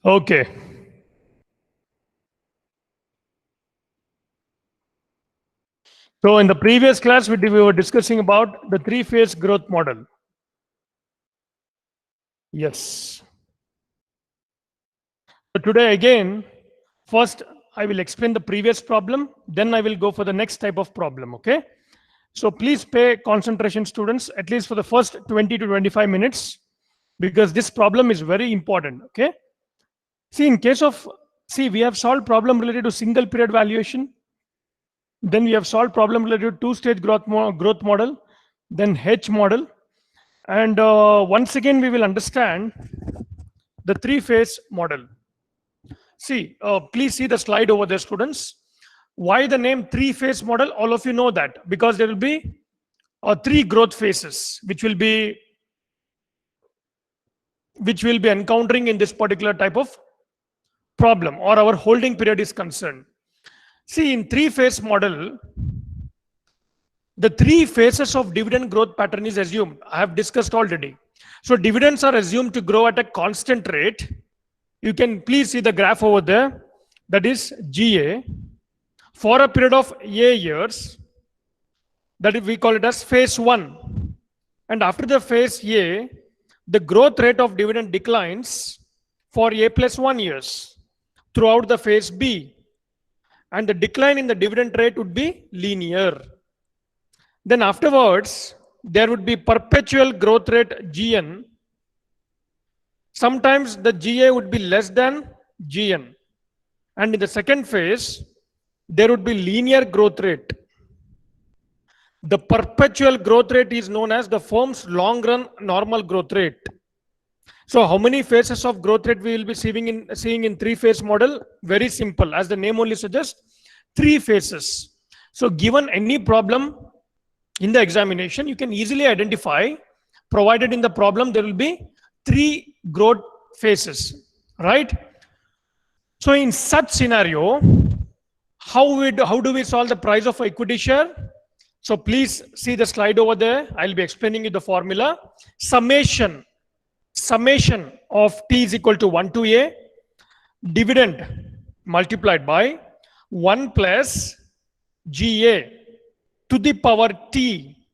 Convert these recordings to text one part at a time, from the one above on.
Okay. So in the previous class, we were discussing about the three-phase growth model. Yes. So today again, first I will explain the previous problem, then I will go for the next type of problem, okay? So please pay concentration, students, at least for the first 20 to 25 minutes, because this problem is very important, okay? See, in case of, we have solved problem related to single period valuation. Then we have solved problem related to two-stage growth model, then H model. And once again, we will understand the three-phase model. See, please see the slide over there, students. Why the name three-phase model? All of you know that because there will be three growth phases, which will be encountering in this particular type of problem, or our holding period is concerned. See, in three-phase model, the three phases of dividend growth pattern is assumed. I have discussed already. So dividends are assumed to grow at a constant rate. You can please see the graph over there. That is GA for a period of A years. That is, we call it as phase 1. And after the phase A, the growth rate of dividend declines for A plus 1 years throughout the phase B. And the decline in the dividend rate would be linear. Then afterwards, there would be perpetual growth rate GN. Sometimes the GA would be less than GN. And in the second phase, there would be linear growth rate. The perpetual growth rate is known as the firm's long run normal growth rate. So how many phases of growth rate we will be seeing in three-phase model? Very simple. As the name only suggests, three phases. So given any problem in the examination, you can easily identify, provided in the problem, there will be three growth phases, right? So in such scenario, how do we solve the price of equity share? So please see the slide over there. I'll be explaining you the formula. Summation of T is equal to 1 to A, dividend multiplied by 1 plus GA to the power T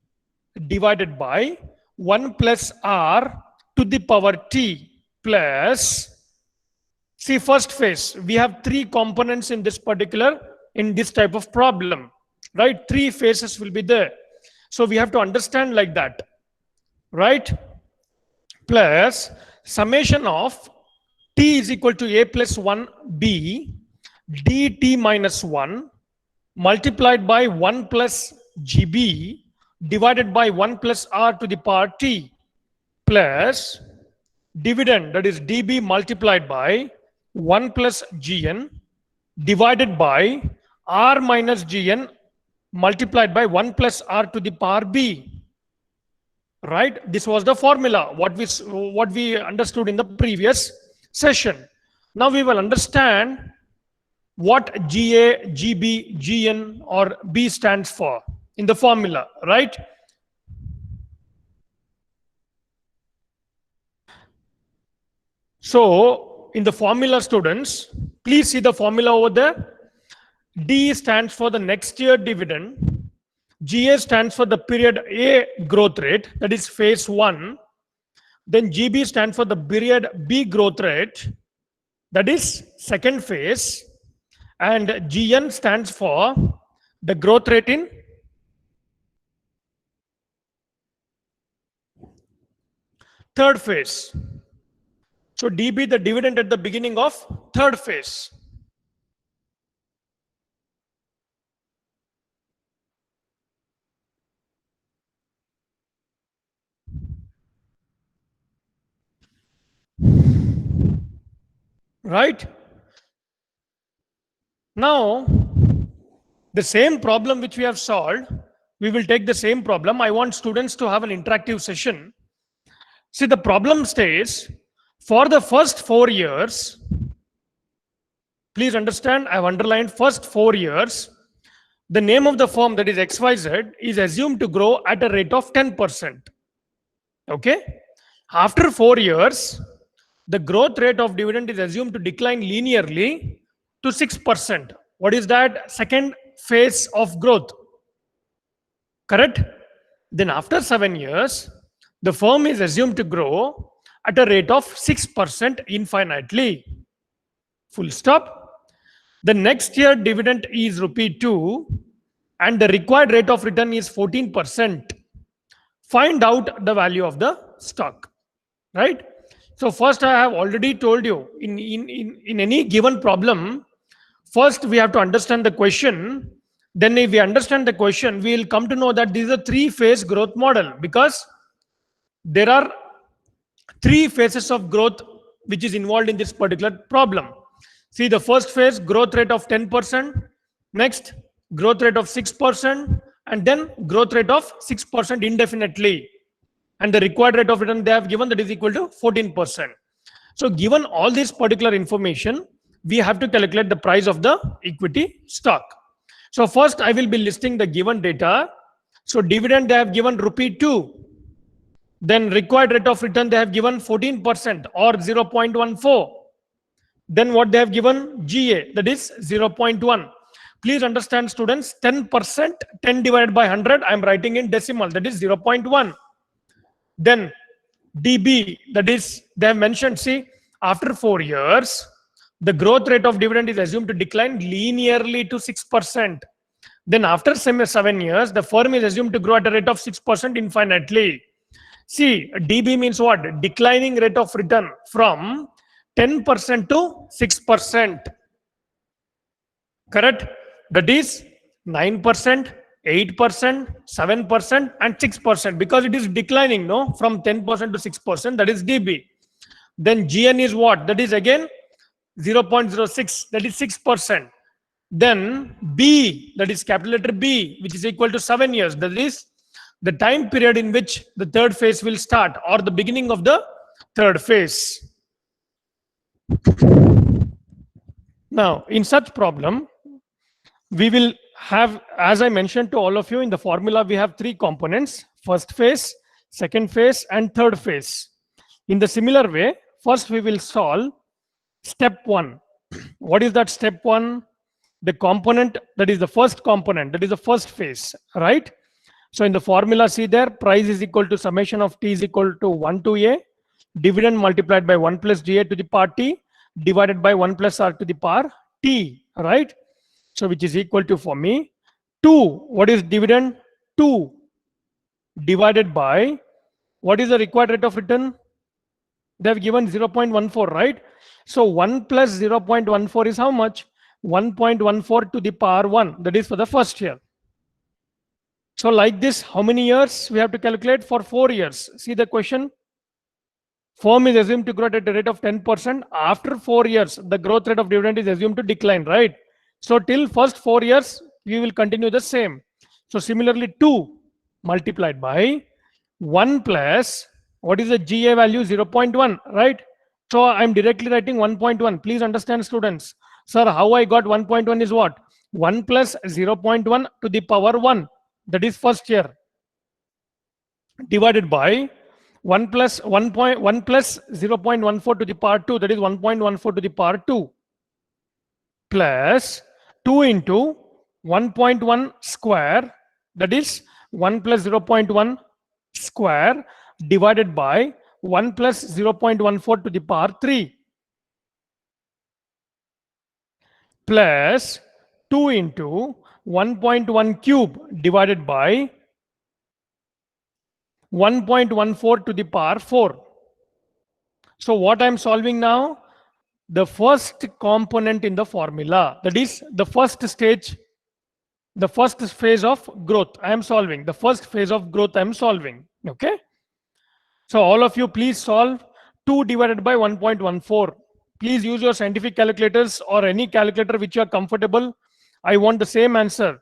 divided by 1 plus R to the power T plus, see, first phase, we have three components in this type of problem, right? Three phases will be there. So we have to understand like that, right? Plus summation of T is equal to A plus 1B dt minus 1 multiplied by 1 plus GB divided by 1 plus R to the power T plus dividend, that is dB multiplied by 1 plus GN divided by R minus GN multiplied by 1 plus R to the power B. Right? This was the formula, what we understood in the previous session. Now we will understand what GA, GB, GN or B stands for in the formula, right? So in the formula, students, please see the formula over there. D stands for the next year dividend. GA stands for the period A growth rate, that is phase 1. Then GB stands for the period B growth rate, that is second phase. And GN stands for the growth rate in third phase. So DB, the dividend at the beginning of third phase. Right? Now, the same problem which we have solved, we will take the same problem. I want students to have an interactive session. See, the problem states, for the first 4 years, please understand, I have underlined first 4 years, the name of the firm, that is XYZ, is assumed to grow at a rate of 10%. Okay? After 4 years, the growth rate of dividend is assumed to decline linearly to 6%. What is that? Second phase of growth. Correct? Then after 7 years, the firm is assumed to grow at a rate of 6% infinitely. Full stop. The next year dividend is rupee 2 and the required rate of return is 14%. Find out the value of the stock. Right? So first I have already told you, in any given problem, first we have to understand the question. Then if we understand the question, we will come to know that this is a three-phase growth model, because there are three phases of growth which is involved in this particular problem. See, the first phase, growth rate of 10%, next growth rate of 6%, and then growth rate of 6% indefinitely. And the required rate of return they have given, that is equal to 14%. So given all this particular information, we have to calculate the price of the equity stock. So first I will be listing the given data. So dividend they have given rupee 2. Then required rate of return they have given 14% or 0.14. Then what they have given? GA, that is 0.1. Please understand, students, 10%, 10 divided by 100, I am writing in decimal, that is 0.1. Then DB, that is, they have mentioned, see, after 4 years, the growth rate of dividend is assumed to decline linearly to 6%. Then after 7 years, the firm is assumed to grow at a rate of 6% infinitely. See, DB means what? Declining rate of return from 10% to 6%. Correct? That is 9%, 8%, 7%, and 6%, because it is declining, no? From 10% to 6%, that is DB. Then GN is what? That is again 0.06, that is 6%. Then B, that is capital letter B, which is equal to 7 years. That is the time period in which the third phase will start, or the beginning of the third phase. Now, in such problem, we will have, as I mentioned to all of you in the formula, we have three components: first phase, second phase, and third phase. In the similar way, first we will solve step 1. What is that step 1? The component, that is the first component, that is the first phase, right? So in the formula, see there, price is equal to summation of T is equal to 1 to A, dividend multiplied by 1 plus GA to the power T, divided by 1 plus R to the power T, right? So which is equal to, for me, 2. What is dividend? 2 divided by, what is the required rate of return? They have given 0.14, right? So 1 plus 0.14 is how much? 1.14 to the power 1. That is for the first year. So like this, how many years we have to calculate? For 4 years. See the question. Firm is assumed to grow at a rate of 10%. After 4 years, the growth rate of dividend is assumed to decline, right? So till first 4 years, we will continue the same. So similarly, 2 multiplied by 1 plus, what is the GA value? 0.1, right? So I'm directly writing 1.1. Please understand, students. Sir, how I got 1.1 is what? 1 plus 0.1 to the power 1. That is first year. Divided by 1 plus 0.14 to the power 2. That is 1.14 to the power 2. Plus 2 into 1.1 square. That is 1 plus 0.1 square divided by 1 plus 0.14 to the power 3. Plus 2 into 1.1 cube divided by 1.14 to the power 4. So what I am solving now? The first component in the formula, that is the first stage, the first phase of growth I am solving. The first phase of growth I am solving. Okay. So all of you, please solve 2 divided by 1.14. Please use your scientific calculators or any calculator which you are comfortable. I want the same answer.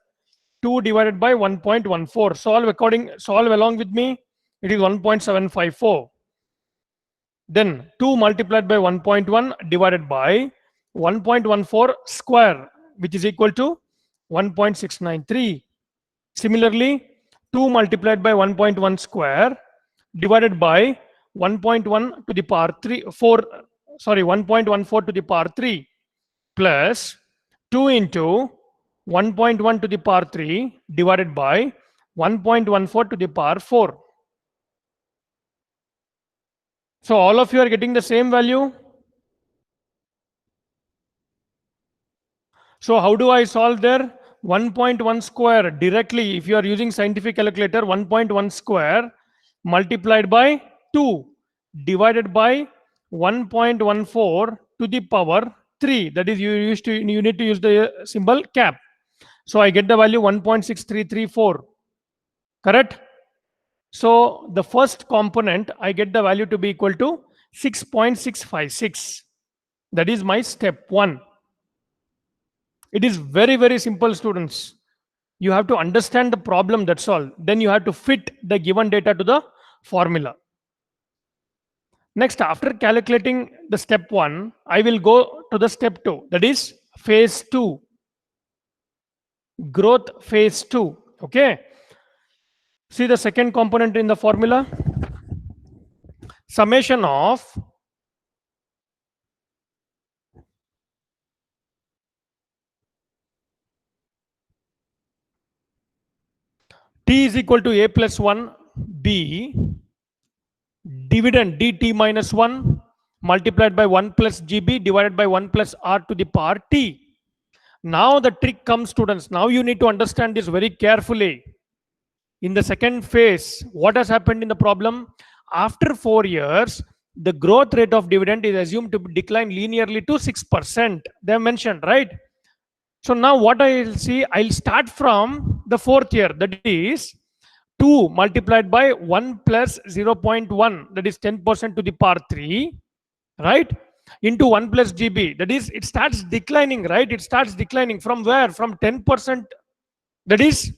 2 divided by 1.14. Solve along with me. It is 1.754. Then 2 multiplied by 1.1 divided by 1.14 square, which is equal to 1.693. Similarly, 2 multiplied by 1.1 square divided by 1.1 to the power 4 1.14 to the power 3 plus 2 into 1.1 to the power 3 divided by 1.14 to the power 4. So all of you are getting the same value. So how do I solve there? 1.1 square directly, if you are using scientific calculator, 1.1 square multiplied by 2 divided by 1.14 to the power 3. That is, you need to use the symbol cap. So I get the value 1.6334. Correct? So the first component, I get the value to be equal to 6.656. That is my step 1. It is very, very simple, students. You have to understand the problem, that's all. Then you have to fit the given data to the formula. Next, after calculating the step 1, I will go to the step 2. That is phase 2. Growth phase 2. Okay. See the second component in the formula. Summation of T is equal to A plus 1 B dividend dt minus 1 multiplied by 1 plus GB divided by 1 plus R to the power T. Now the trick comes, students. Now you need to understand this very carefully. In the second phase, what has happened in the problem? After 4 years, the growth rate of dividend is assumed to decline linearly to 6%. They have mentioned, right? So now what I'll see, I'll start from the 4th year. That is 2 multiplied by 1 plus 0.1. That is 10% to the power 3. Right? Into 1 plus GB. That is, it starts declining, right? It starts declining from where? From 10%. That is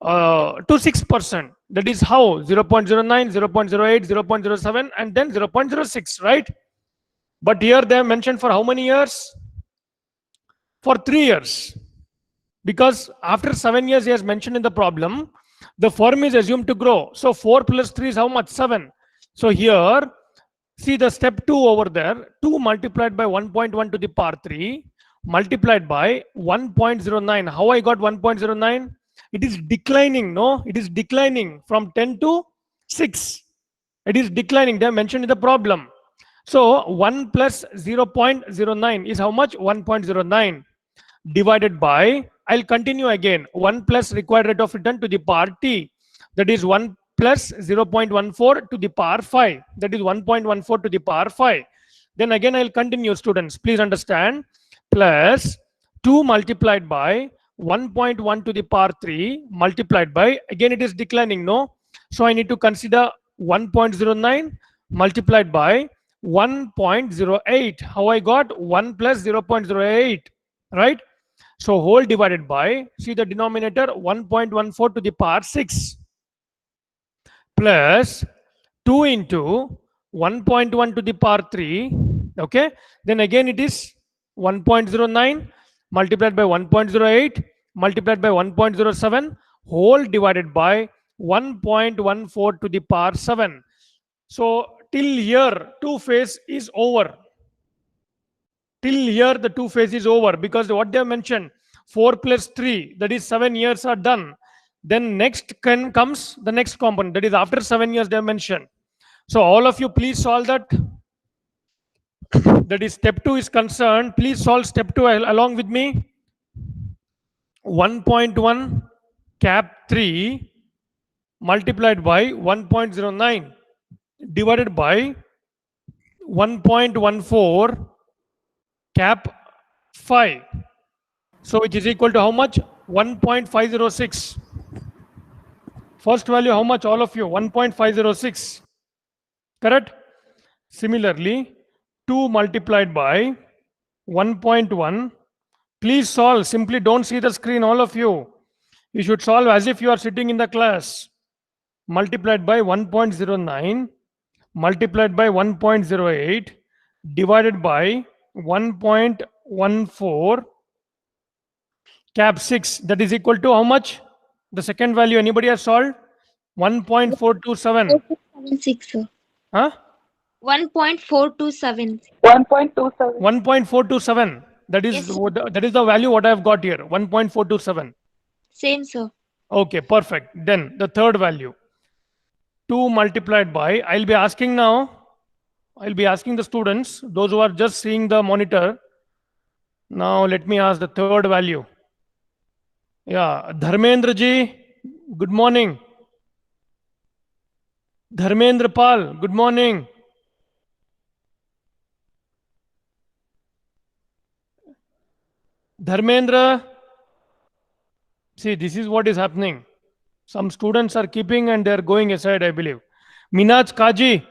to 6%. That is how? 0.09, 0.08, 0.07, and then 0.06, right? But here they have mentioned for how many years? For 3 years. Because after 7 years, he has mentioned in the problem, the firm is assumed to grow. So 4 plus 3 is how much? 7. So here, see the step 2 over there, 2 multiplied by 1.1 to the power 3 multiplied by 1.09. How I got 1.09? It is declining, no? It is declining from 10 to 6. It is declining. They are mentioned in the problem. So 1 plus 0.09 is how much? 1.09 divided by, I'll continue again, 1 plus required rate of return to the power T. That is 1 plus 0.14 to the power 5. That is 1.14 to the power 5. Then again, I'll continue, students. Please understand. Plus 2 multiplied by 1.1 to the power 3 multiplied by, again it is declining, no? So I need to consider 1.09 multiplied by 1.08. How I got 1 plus 0.08, right? So whole divided by, see the denominator, 1.14 to the power 6 plus 2 into 1.1 to the power 3. Okay. Then again it is 1.09 multiplied by 1.08 multiplied by 1.07 whole divided by 1.14 to the power 7. So till here, 2 phase is over. Till here, the 2 phase is over, because what they have mentioned, 4 plus 3, that is 7 years are done. Then next comes the next component, that is after 7 years they have mentioned. So all of you, please solve that. That is step 2 is concerned. Please solve step 2 along with me. 1.1 cap 3 multiplied by 1.09 divided by 1.14 cap 5. So it is equal to how much? 1.506. First value, how much, all of you? 1.506. Correct? Similarly, 2 multiplied by 1.1. Please solve. Simply don't see the screen, all of you. You should solve as if you are sitting in the class. Multiplied by 1.09 multiplied by 1.08 divided by 1.14 cap 6. That is equal to how much? The second value, anybody has solved? 1.427. 4.76, sir. Huh? 1.427. 1.27. 1.427. That is Yes, sir. that is the value what I have got here. 1.427. Same, sir. Okay, perfect. Then the third value, 2 multiplied by, I'll be asking the students, those who are just seeing the monitor. Now let me ask the third value. Yeah, Dharmendra ji, good morning. Dharmendra Pal, good morning. Dharmendra, see, this is what is happening. Some students are keeping and they're going aside, I believe. Minaj Kaji,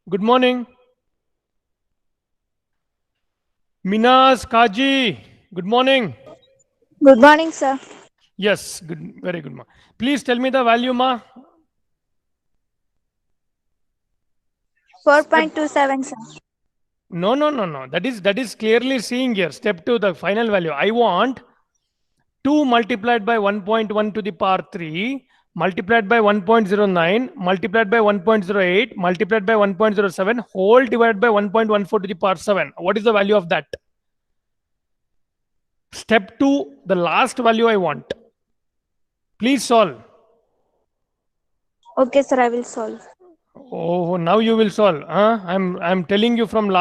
good morning. Minaj Kaji, good morning. Good morning, sir. Yes, good, very good. Please tell me the value, ma. 4.27, sir. No, no, no, no. That is clearly seeing here. Step 2, the final value. I want 2 multiplied by 1.1 to the power 3 multiplied by 1.09 multiplied by 1.08 multiplied by 1.07 whole divided by 1.14 to the power 7. What is the value of that? Step 2, the last value I want. Please solve. Okay, sir, I will solve. Oh, now you will solve. Huh? I'm telling you from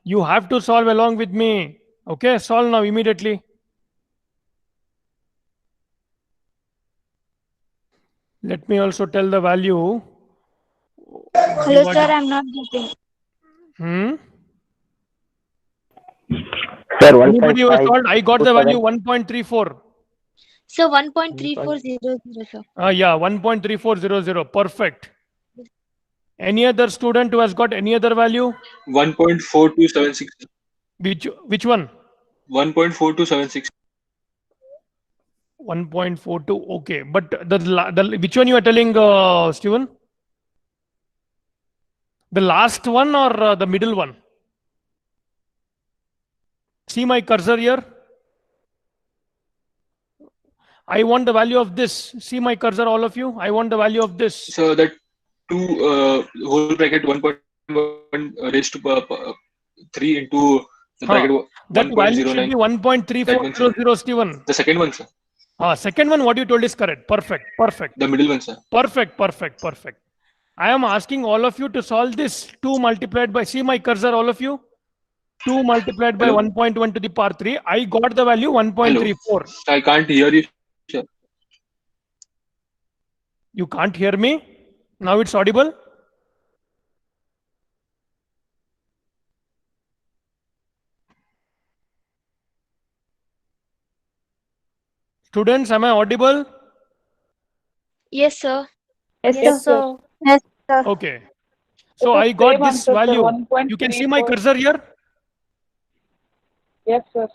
you have to solve along with me. Okay, solve now immediately. Let me also tell the value. Hello, sir, I'm not getting. Hmm? Sir, Anybody who has solved? I got the value 1.527. 1.34. So 1.3400, sir. Yeah, 1.3400. Perfect. Any other student who has got any other value? 1.4276. Which one? 1.4276. 1.42. Okay, but the which one you are telling, Steven? The last one or the middle one? See my cursor here. I want the value of this. See my cursor, all of you. I want the value of this. So that 2 whole bracket 1.1 raised to 3 into the bracket That value should 1.09. be 1.3400, Steven. The second one, sir. Second one, what you told is correct. Perfect. Perfect. The middle one, sir. Perfect. Perfect. Perfect. I am asking all of you to solve this 2 multiplied by, see my cursor, all of you. 2 multiplied by Hello? 1.1 to the power 3. I got the value 1.34. Hello. I can't hear you, sir. You can't hear me? Now it's audible? Students, am I audible? Yes, sir. Yes, sir. Yes, sir. Okay. So It is I got same this answer, sir, value. 1.34. You can see my cursor here? Yes, sir.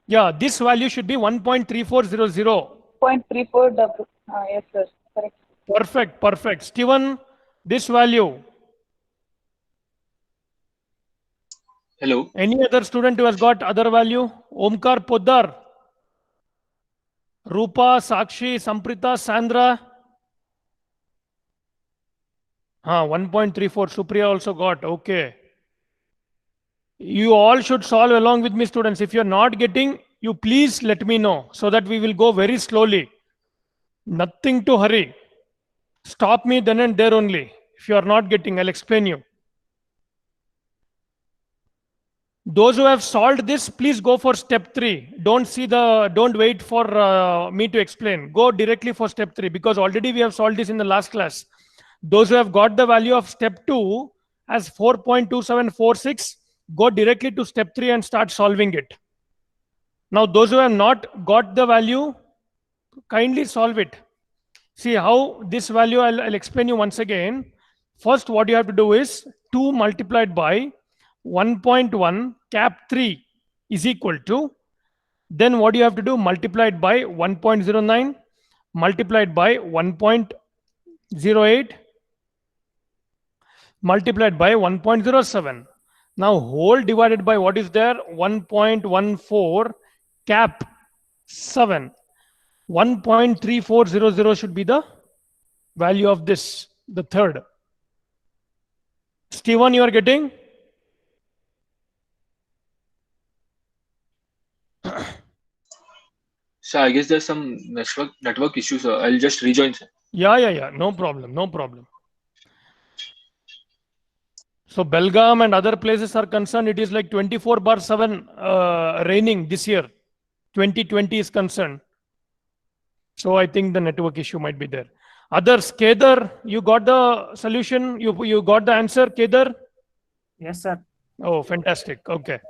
Yeah, this value should be 1.3400. 0.34 double. Yes, sir. Correct. Perfect, perfect. Steven, this value. Hello. Any other student who has got other value? Omkar Poddar, Rupa, Sakshi, Samprita, Sandra. 1.34. Supriya also got. Okay. You all should solve along with me, students. If you're not getting, you please let me know so that we will go very slowly. Nothing to hurry. Stop me then and there only. If you are not getting, I'll explain you. Those who have solved this, please go for step 3. Don't wait for me to explain. Go directly for step 3 because already we have solved this in the last class. Those who have got the value of step 2 as 4.2746, go directly to step 3 and start solving it. Now, those who have not got the value, kindly solve it. See how this value, I'll explain you once again. First, what you have to do is 2 multiplied by 1.1 cap 3 is equal to, then what you have to do, multiplied by 1.09 multiplied by 1.08 multiplied by 1.07. Now whole divided by what is there, 1.14 cap 7. 1.3400 should be the value of this, the third. Steven, you are getting? So I guess there's some network issue, sir. I'll just rejoin, sir. Yeah. No problem. No problem. So Belgaum and other places are concerned, it is like 24/7 raining this year. 2020 is concerned. So I think the network issue might be there. Others, Kedar, you got the solution? You got the answer, Kedar? Yes, sir. Oh, fantastic. Okay.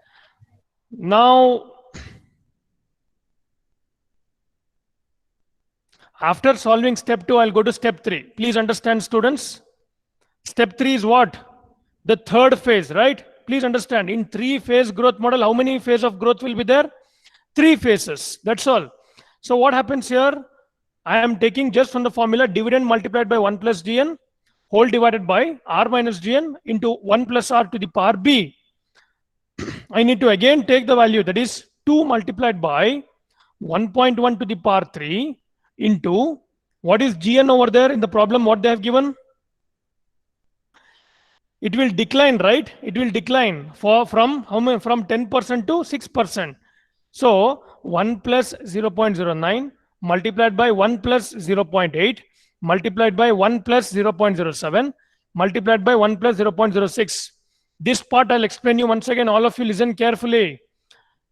Now, after solving step 2, I'll go to step 3. Please understand, students. Step 3 is what? The third phase, right? Please understand, in 3-phase growth model, how many phases of growth will be there? 3 phases. That's all. So what happens here? I am taking just from the formula dividend multiplied by 1 plus dn whole divided by r minus dn into 1 plus r to the power b. I need to again take the value, that is 2 multiplied by 1.1 to the power 3 into what is gn over there in the problem, what they have given? It will decline, right? It will decline from how many? From 10% to 6%. So 1 plus 0.09 multiplied by 1 plus 0.8 multiplied by 1 plus 0.07 multiplied by 1 plus 0.06. This part I'll explain you once again. All of you listen carefully.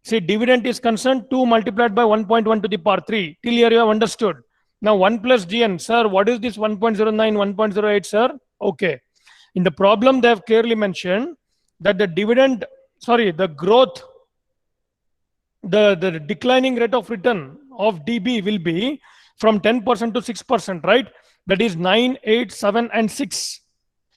See, dividend is concerned 2 multiplied by 1.1 to the power 3. Till here you have understood. Now 1 plus dn, sir, what is this 1.09, 1.08, sir? Okay. In the problem, they have clearly mentioned that the dividend, the growth, the declining rate of return of DB will be from 10% to 6%, right? That is 9, 8, 7, and 6.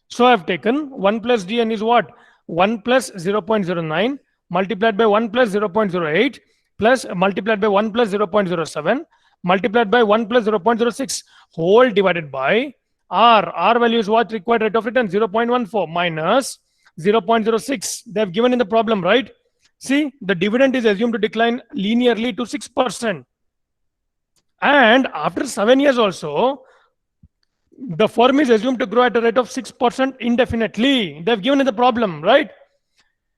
So I have taken 1 plus dn is what? 1 plus 0.09 multiplied by 1 plus 0.08 plus multiplied by 1 plus 0.07 multiplied by 1 plus 0.06 whole divided by R value is what? Required rate of return 0.14 minus 0.06. They have given in the problem, right? See, the dividend is assumed to decline linearly to 6%. And after 7 years also, the firm is assumed to grow at a rate of 6% indefinitely. They have given in the problem, right?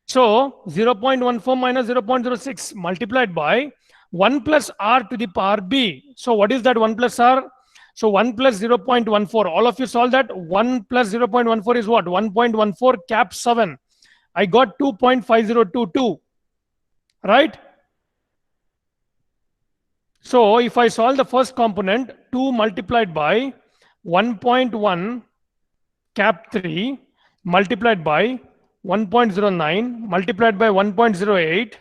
So 0.14 minus 0.06 multiplied by 1 plus R to the power B. So what is that 1 plus R? So 1 plus 0.14. All of you solve that. 1 plus 0.14 is what? 1.14 cap 7. I got 2.5022. Right? So if I solve the first component, 2 multiplied by 1.1 cap 3 multiplied by 1.09 multiplied by 1.08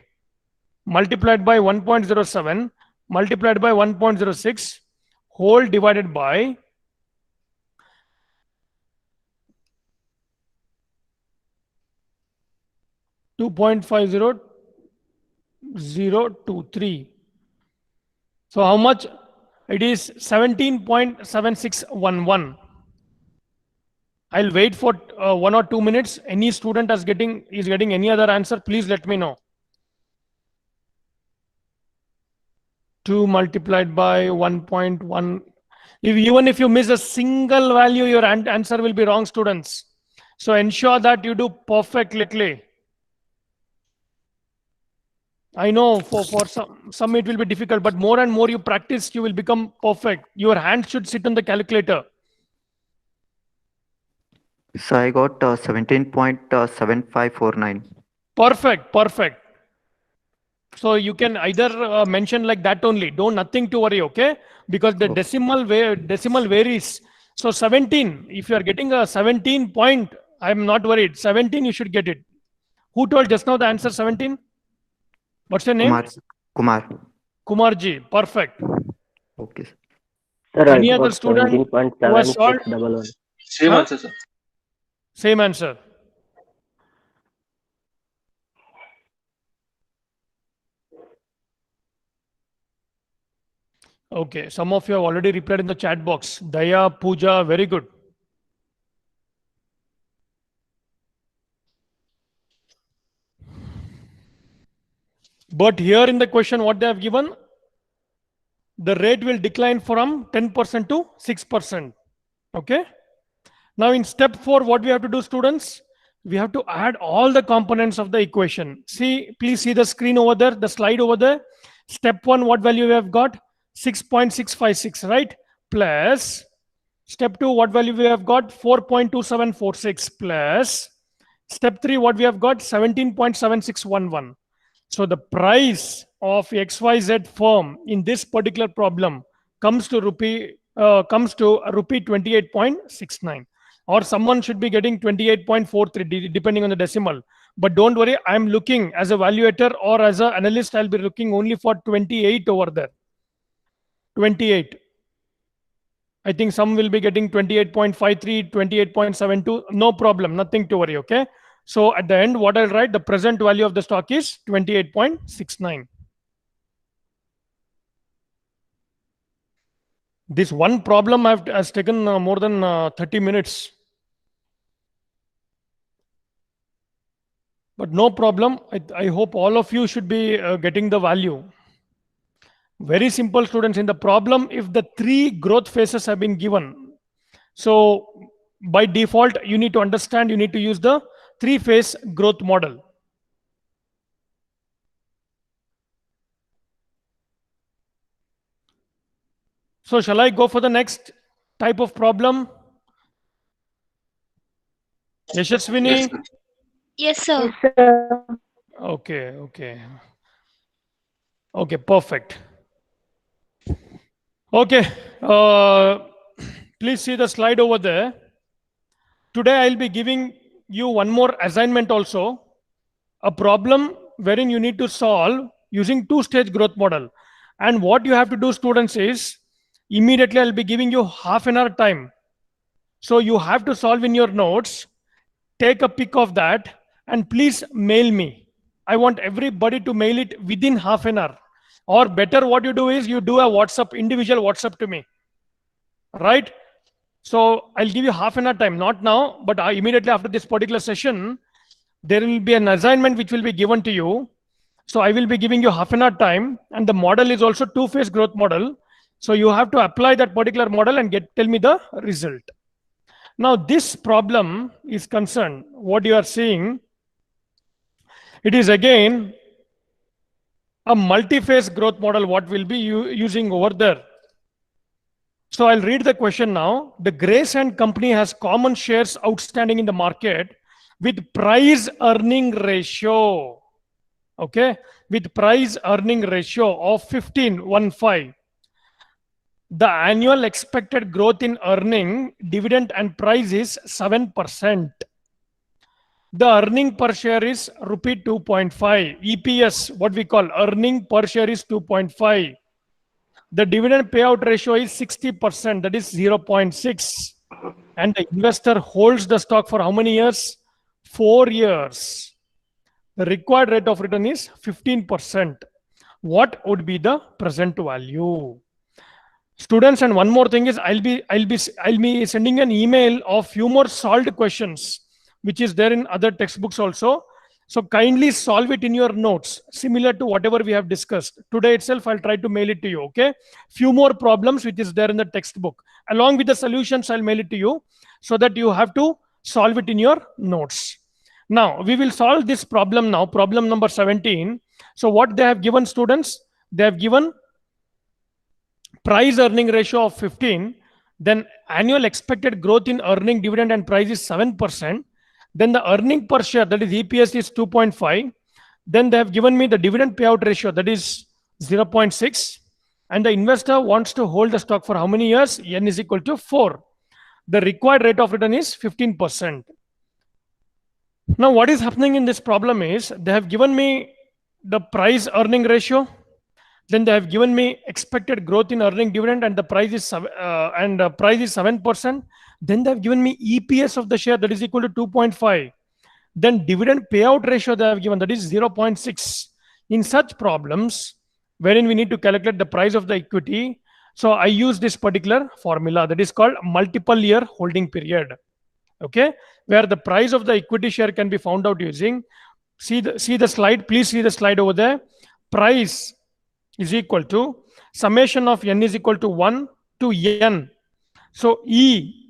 multiplied by 1.07 multiplied by 1.06 whole divided by 2.50023. So how much? It is 17.7611. I'll wait for 1 or 2 minutes. Any student is getting any other answer, please let me know. 2 multiplied by 1.1. Even if you miss a single value, your answer will be wrong, students. So ensure that you do perfectly. I know for some it will be difficult, but more and more you practice, you will become perfect. Your hand should sit on the calculator. So I got 17.7549. Perfect. So you can either mention like that only. Don't nothing to worry, okay? Because the decimal varies. So 17, if you are getting a 17 point, I am not worried. 17, you should get it. Who told just now the answer 17? What's your name? Kumar. Kumarji. Perfect. Okay. Sir, Any other student who has solved? Same answer, sir. Same answer. Okay, some of you have already replied in the chat box. Daya, Pooja, very good. But here in the question, what they have given, the rate will decline from 10% to 6%. Okay. Now in step 4, what we have to do, students? we have to add all the components of the equation. See, please see the screen over there, the slide over there. Step 1, what value we have got? 6.656, right? Plus step 2, what value we have got? 4.2746 plus step 3, what we have got? 17.7611. So the price of XYZ firm in this particular problem comes to rupee 28.69, or someone should be getting 28.43 depending on the decimal. But don't worry, I'm looking as a valuator or as an analyst, I'll be looking only for 28 over there. 28. I think some will be getting 28.53, 28.72. No problem, nothing to worry, okay? So at the end, what I'll write, the present value of the stock is 28.69. This one problem has taken more than 30 minutes. But no problem. I hope all of you should be getting the value. Very simple, students. In the problem, if the 3 growth phases have been given, so by default, you need to understand, you need to use the 3-phase growth model. So shall I go for the next type of problem? Yashaswini? Yes, sir. Yes, sir. Okay, perfect. Okay, please see the slide over there. Today I'll be giving you one more assignment also, a problem wherein you need to solve using 2-stage growth model. And what you have to do, students, is immediately I'll be giving you half an hour time. So you have to solve in your notes, take a pic of that, and please mail me. I want everybody to mail it within half an hour. Or better, what you do is you do a WhatsApp, individual WhatsApp to me. Right? So I'll give you half an hour time, not now, but immediately after this particular session, there will be an assignment which will be given to you. So I will be giving you half an hour time, and the model is also 2-phase growth model. So you have to apply that particular model and tell me the result. Now this problem is concerned, what you are seeing, it is again a multi-phase growth model, what we'll be using over there. So I'll read the question now. The Grace and Company has common shares outstanding in the market with price earning ratio. Okay, with price earning ratio of 15. The annual expected growth in earning, dividend and price is 7%. The earning per share is rupee 2.5. EPS, what we call earning per share, is 2.5. The dividend payout ratio is 60%, that is 0.6. And the investor holds the stock for how many years? 4 years. The required rate of return is 15%. What would be the present value? Students, and one more thing is I'll be sending an email of few more solved questions, which is there in other textbooks also. So kindly solve it in your notes, similar to whatever we have discussed. Today itself, I'll try to mail it to you, okay? Few more problems which is there in the textbook. Along with the solutions, I'll mail it to you so that you have to solve it in your notes. Now, we will solve this problem now, problem number 17. So what they have given, students, they have given price earning ratio of 15, then annual expected growth in earning, dividend and price is 7%. Then the earning per share, that is EPS, is 2.5. Then they have given me the dividend payout ratio, that is 0.6. And the investor wants to hold the stock for how many years? N is equal to 4. The required rate of return is 15%. Now, what is happening in this problem is they have given me the price earning ratio. Then they have given me expected growth in earning, dividend, and the price is 7%. Then they have given me EPS of the share, that is equal to 2.5. Then dividend payout ratio they have given, that is 0.6. In such problems, wherein we need to calculate the price of the equity, so I use this particular formula that is called multiple year holding period. Okay, where the price of the equity share can be found out using, see the slide, please see the slide over there. Price is equal to summation of n is equal to 1 to n. So E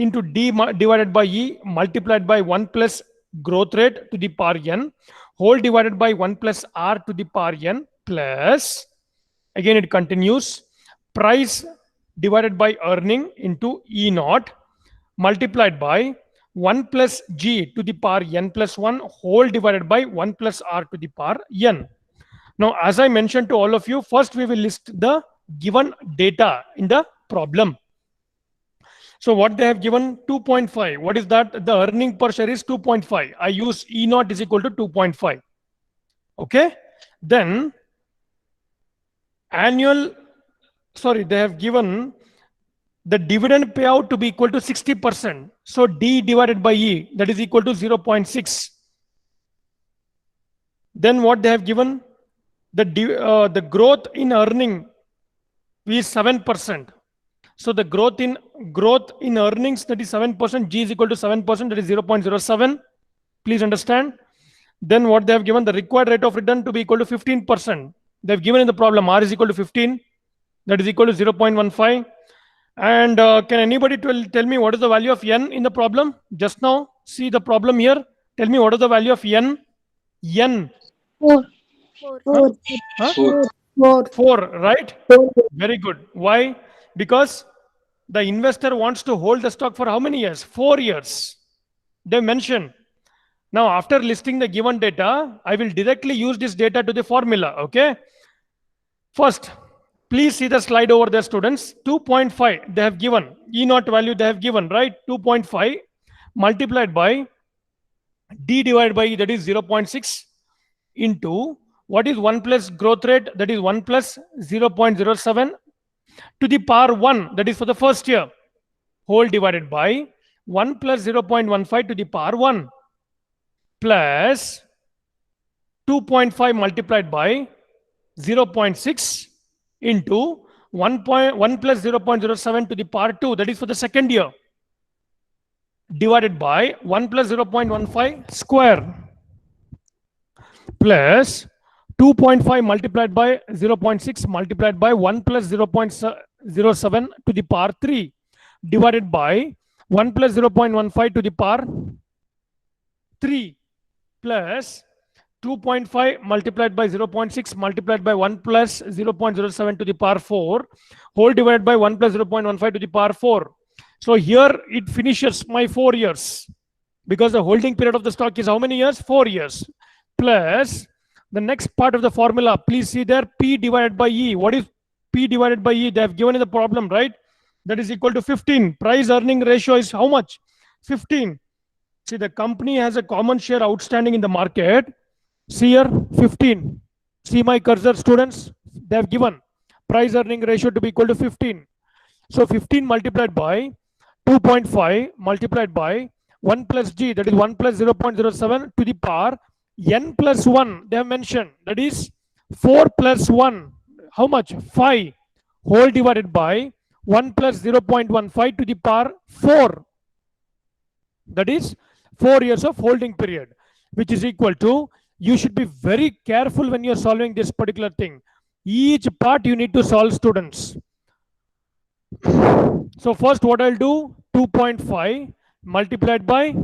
into divided by E multiplied by 1 plus growth rate to the power n whole divided by 1 plus R to the power n plus, again it continues, price divided by earning into E naught multiplied by 1 plus G to the power n plus 1 whole divided by 1 plus R to the power n. Now, as I mentioned to all of you, first we will list the given data in the problem. So what they have given 2.5. What is that? The earning per share is 2.5. I use E naught is equal to 2.5. Okay. Then annual, sorry, they have given the dividend payout to be equal to 60%. So D divided by E, that is equal to 0.6. Then what they have given, the growth in earning is 7%. So the growth in earnings, that is 7%, G is equal to 7%, that is 0.07. Please understand. Then what they have given, the required rate of return to be equal to 15%. They have given in the problem R is equal to 15, that is equal to 0.15. And can anybody tell me what is the value of n in the problem? Just now, see the problem here. Tell me what is the value of n? N. 4. Huh? 4, right? Very good. Why? Because the investor wants to hold the stock for how many years? 4 years. They mention. Now, after listing the given data, I will directly use this data to the formula. Okay. First, please see the slide over there, students. 2.5 they have given. E naught value they have given, right? 2.5 multiplied by D divided by E, that is 0.6 into what is 1 plus growth rate, that is 1 plus 0.07 to the power 1, that is for the first year, whole divided by 1 plus 0.15 to the power 1 plus 2.5 multiplied by 0.6 into 1 plus 0.07 to the power 2, that is for the second year, divided by 1 plus 0.15 square plus 2.5 multiplied by 0.6 multiplied by 1 plus 0.07 to the power 3 divided by 1 plus 0.15 to the power 3 plus 2.5 multiplied by 0.6 multiplied by 1 plus 0.07 to the power 4 whole divided by 1 plus 0.15 to the power 4. So here it finishes my 4 years because the holding period of the stock is how many years? 4 years. Plus the next part of the formula, please see there, P divided by E. What is P divided by E? They have given in the problem, right? That is equal to 15. Price earning ratio is how much? 15. See, the company has a common share outstanding in the market. See here, 15. See my cursor, students? They have given price earning ratio to be equal to 15. So 15 multiplied by 2.5 multiplied by 1 plus G, that is 1 plus 0.07 to the power n plus 1, they have mentioned, that is 4 plus 1, how much? 5 whole divided by 1 plus 0.15 to the power 4, that is 4 years of holding period, which is equal to, you should be very careful when you are solving this particular thing. Each part you need to solve, students. So first what I'll do, 2.5 multiplied by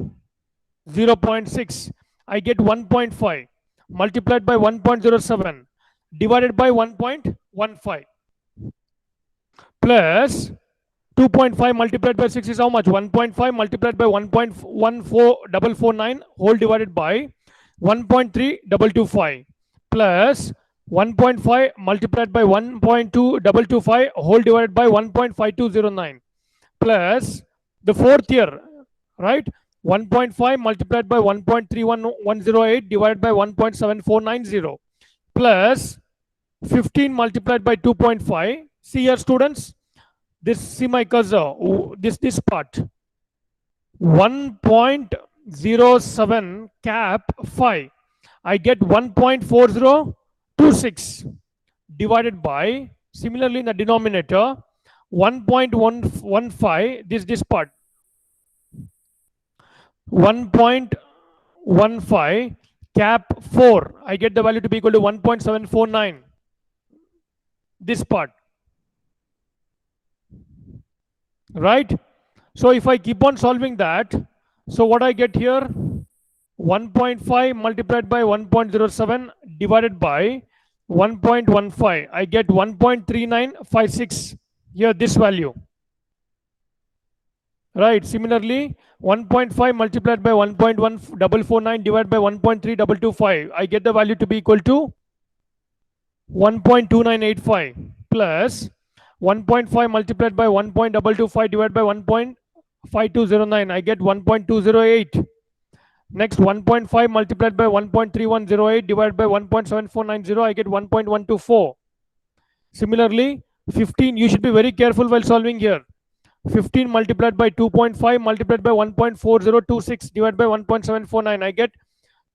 0.6. I get 1.5 multiplied by 1.07 divided by 1.15 plus 2.5 multiplied by 6 is how much? 1.5 multiplied by 1.14449 whole divided by 1.3225 plus 1.5 multiplied by 1.2225 whole divided by 1.5209 plus the fourth year, right? 1.5 multiplied by 1.31108 divided by 1.7490 plus 15 multiplied by 2.5. See here, students, this, see my cursor, this part, 1.07 cap 5. I get 1.4026 divided by, similarly in the denominator, 1.115, this part, 1.15 cap 4. I get the value to be equal to 1.749. This part. Right? So if I keep on solving that, so what I get here, 1.5 multiplied by 1.07 divided by 1.15, I get 1.3956 here, this value. Right, similarly, 1.5 multiplied by 1.1449 divided by 1.3225, I get the value to be equal to 1.2985 plus 1.5 multiplied by 1.225 divided by 1.5209, I get 1.208. Next, 1.5 multiplied by 1.3108 divided by 1.7490, I get 1.124. Similarly, 15, you should be very careful while solving here. 15 multiplied by 2.5 multiplied by 1.4026 divided by 1.749, I get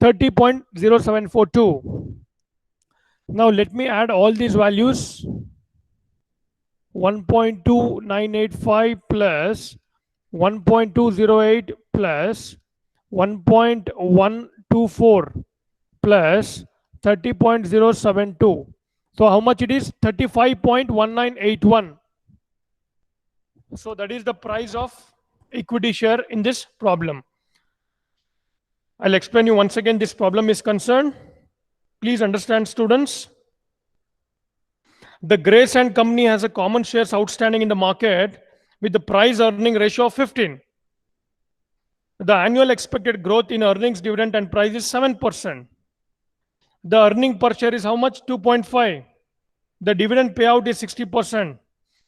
30.0742. Now let me add all these values. 1.2985 plus 1.208 plus 1.124 plus 30.072. So how much it is? 35.1981. So that is the price of equity share in this problem. I'll explain you once again this problem is concerned. Please understand, students. The Grace and Company has a common shares outstanding in the market with the price earning ratio of 15. The annual expected growth in earnings, dividend and price is 7%. The earning per share is how much? 2.5. The dividend payout is 60%.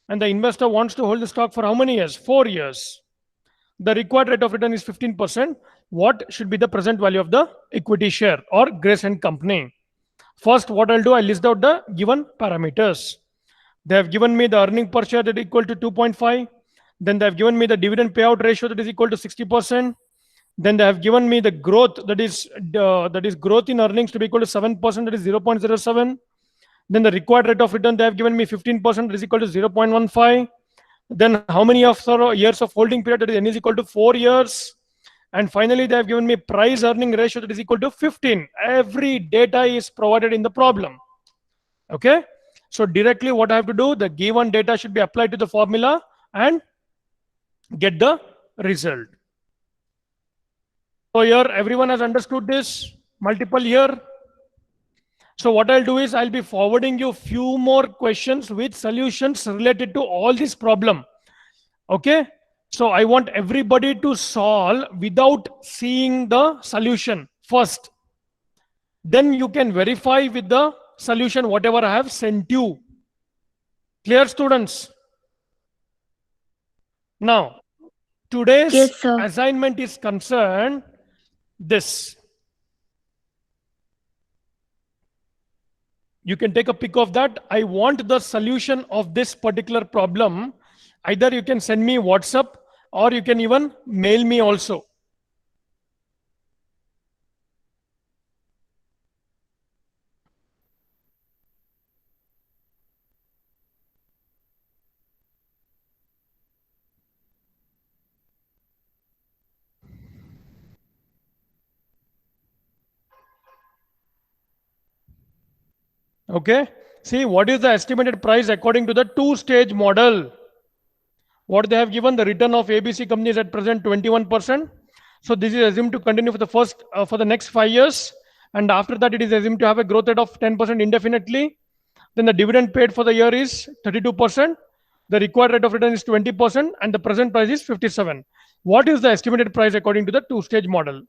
And the investor wants to hold the stock for how many years? 4 years. The required rate of return is 15%. What should be the present value of the equity share or Grace and Company? First, what I'll do, I'll list out the given parameters. They have given me the earning per share that is equal to 2.5. Then they have given me the dividend payout ratio that is equal to 60%. Then they have given me the growth that is growth in earnings to be equal to 7%, that is 0.07. Then the required rate of return, they have given me 15%, that is equal to 0.15. Then how many of years of holding period, that is n is equal to 4 years. And finally, they have given me price earning ratio that is equal to 15. Every data is provided in the problem. Okay. So directly what I have to do, the given data should be applied to the formula and get the result. So here everyone has understood this, multiple here. So what I'll do is I'll be forwarding you few more questions with solutions related to all this problem. Okay. So I want everybody to solve without seeing the solution first. Then you can verify with the solution whatever I have sent you. Clear, students? Now, today's Yes, sir. assignment is concerned this. You can take a pic of that. I want the solution of this particular problem. Either you can send me WhatsApp or you can even mail me also. Okay. See, what is the estimated price according to the two-stage model? What they have given, the return of ABC companies at present 21%. So this is assumed to continue for the next 5 years. And after that, it is assumed to have a growth rate of 10% indefinitely. Then the dividend paid for the year is 32%. The required rate of return is 20%. And the present price is 57. What is the estimated price according to the two-stage model?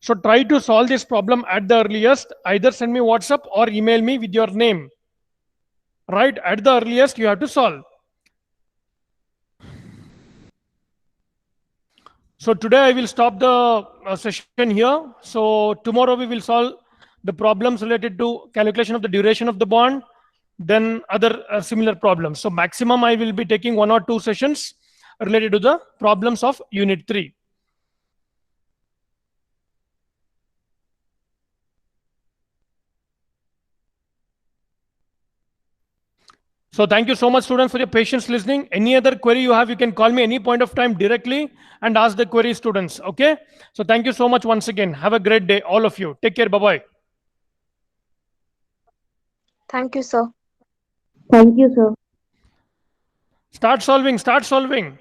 So try to solve this problem at the earliest. Either send me WhatsApp or email me with your name. Right? At the earliest, you have to solve. So today I will stop the session here. So tomorrow we will solve the problems related to calculation of the duration of the bond, then other similar problems. So maximum I will be taking 1 or 2 sessions related to the problems of Unit 3. So thank you so much, students, for your patience listening. Any other query you have, you can call me any point of time directly and ask the query, students. Okay. So thank you so much once again. Have a great day, all of you. Take care. Bye-bye. Thank you, sir. Thank you, sir. Start solving. Start solving.